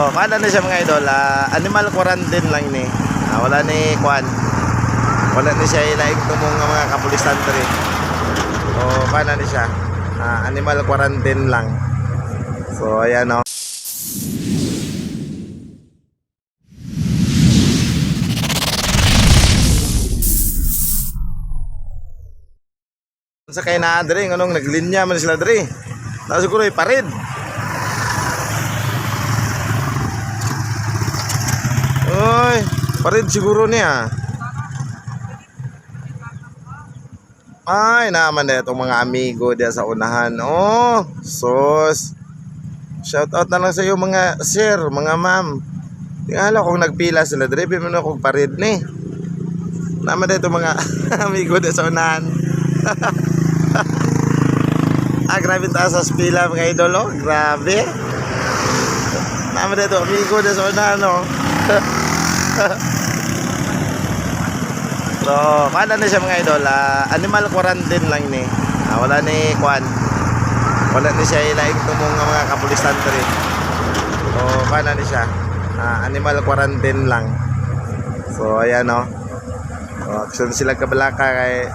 Oh, kala na siya mga idol, animal quarantine lang ni. Wala ni kwan. Wala ni siya ilaing tumong nga mga kapulisan diri. So, kala ni siya. Animal quarantine lang. So, ayan oh. Sa kay na diri nganong naglinya man sila diri. Na siguro iparid. Oy, parid siguro niya. Ay, naman na itong mga amigo diya sa unahan. Oh, sus. Shout out na lang sa iyo mga sir, mga ma'am. Tingala kung nagpila sila diri, bimo na kog parid ni. Naman na itong mga amigo diya sa unahan. Grabe taas sa pila mga idol, oh. Grabe. Naman na itong amigo diya sa unahan, oh. So, kala na siya mga idol, animal quarantine lang ni. Wala ni kwan. Wala ni siya ilaing tumong nga mga kapulisan diri. So, kala ni siya, animal quarantine lang. So, ayan oh. So, action sila kabalaka kay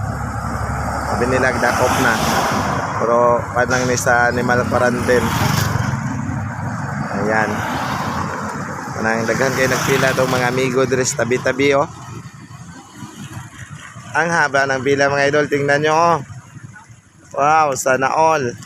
sabi nila dakop na. Pero panang ni sa animal quarantine. Ayan. Nang daghan kayo nagpila itong mga amigo diri sa tabi-tabi oh. Ang haba ng pila mga idol, tingnan nyo oh. Wow, sana all.